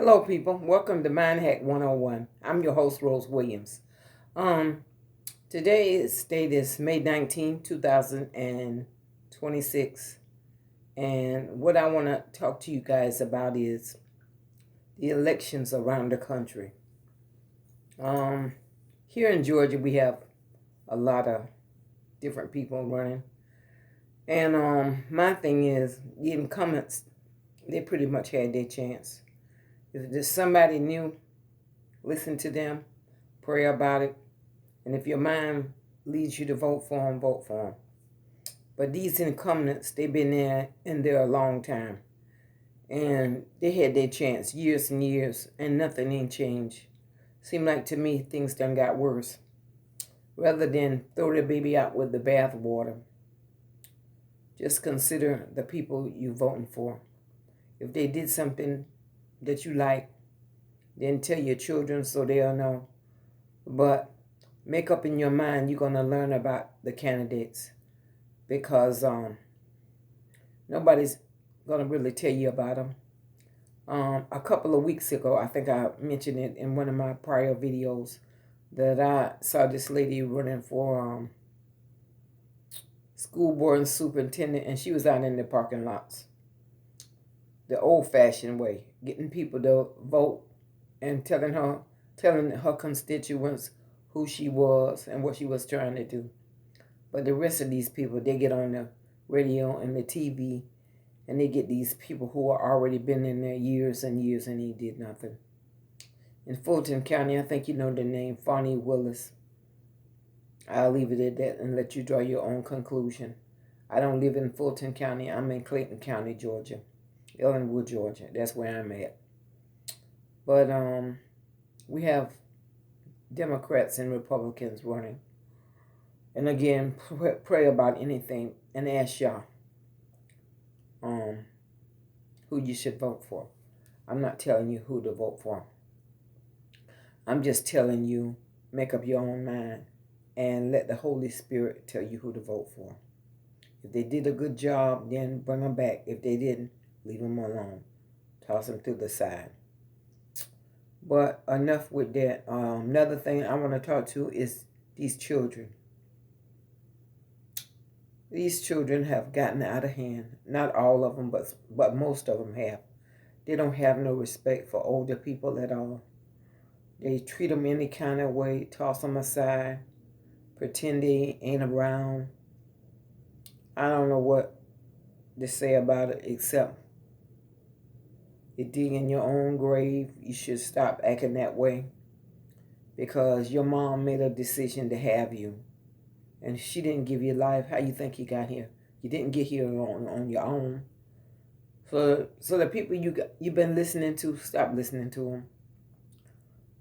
Hello, people. Welcome to Mind Hack 101. I'm your host, Rose Williams. Um, Today's date is May 19, 2026. And what I want to talk to you guys about is the elections around the country. Um, Here in Georgia, we have a lot of different people running. And my thing is, the incumbents, they pretty much had their chance. If there's somebody new, listen to them, pray about it. And if your mind leads you to vote for them, vote for them. But these incumbents, they've been there a long time. And they had their chance years and years, and nothing ain't changed. Seemed like to me things done got worse. Rather than throw the baby out with the bathwater, just consider the people you voting for. If they did something that you like, then tell your children so they'll know. But make up in your mind you're going to learn about the candidates because nobody's going to really tell you about them. A couple of weeks ago, I think I mentioned it in one of my prior videos, that I saw this lady running for school board and superintendent, and she was out in the parking lots the old-fashioned way, getting people to vote and telling her constituents who she was and what she was trying to do. But the rest of these people, they get on the radio and the TV, and they get these people who are already been in there years and years, and he did nothing. In Fulton County, I think you know the name, Fani Willis. I'll leave it at that and let you draw your own conclusion. I don't live in Fulton County. I'm in Clayton County, Georgia. Ellenwood, Georgia. That's where I'm at. But we have Democrats and Republicans running. And again, pray about anything and ask y'all who you should vote for. I'm not telling you who to vote for. I'm just telling you, make up your own mind and let the Holy Spirit tell you who to vote for. If they did a good job, then bring them back. If they didn't, leave them alone. Toss them to the side. But enough with that. Another thing I want to talk to is these children. These children have gotten out of hand. Not all of them, but most of them have. They don't have no respect for older people at all. They treat them any kind of way, toss them aside, pretend they ain't around. I don't know what to say about it except you dig in your own grave. You should stop acting that way because your mom made a decision to have you. And she didn't give you life. How you think you got here? You didn't get here on your own. So the people you've been listening to, stop listening to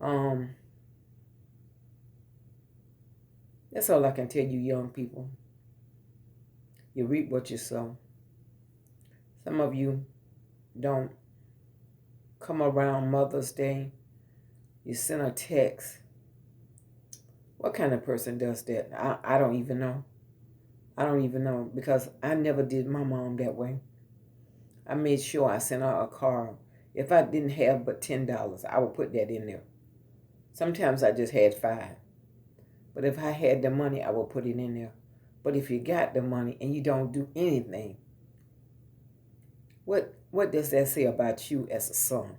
them. That's all I can tell you, young people. You reap what you sow. Some of you don't come around Mother's Day. You send a text. What kind of person does that? I don't even know. I don't even know because I never did my mom that way. I made sure I sent her a card. If I didn't have but $10, I would put that in there. Sometimes I just had 5. But if I had the money, I would put it in there. But if you got the money and you don't do anything, what does that say about you as a son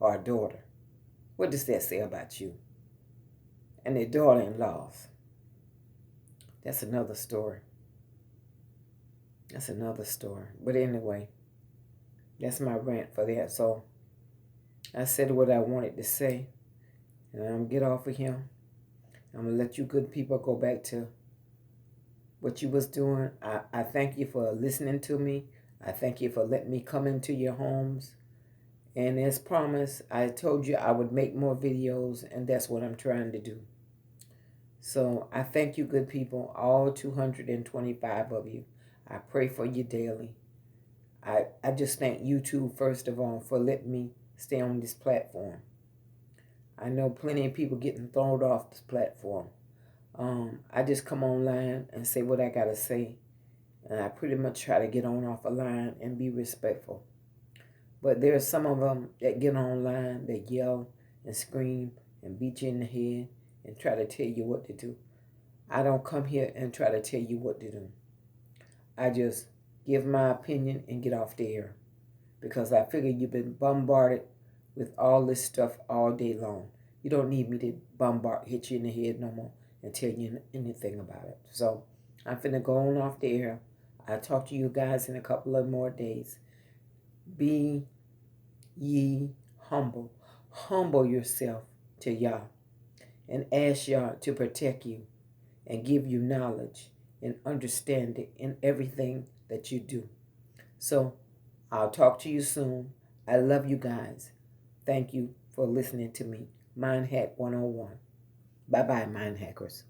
or a daughter? What does that say about you? And their daughter-in-laws. That's another story. That's another story. But anyway, that's my rant for that. So I said what I wanted to say. And I'm going to get off of here. I'm going to let you good people go back to what you was doing. I thank you for listening to me. I thank you for letting me come into your homes. And as promised, I told you I would make more videos, and that's what I'm trying to do. So I thank you, good people, all 225 of you. I pray for you daily. I just thank YouTube, first of all, for letting me stay on this platform. I know plenty of people getting thrown off this platform. I just come online and say what I got to say. And I pretty much try to get on off a line and be respectful. But there's some of them that get online, they yell and scream and beat you in the head and try to tell you what to do. I don't come here and try to tell you what to do. I just give my opinion and get off the air because I figure you've been bombarded with all this stuff all day long. You don't need me to hit you in the head no more and tell you anything about it. So I'm finna go on off the air. I'll talk to you guys in a couple of more days. Be ye humble. Humble yourself to Yah and ask Yah to protect you and give you knowledge and understanding in everything that you do. So I'll talk to you soon. I love you guys. Thank you for listening to me. Mind Hack 101. Bye-bye, Mind Hackers.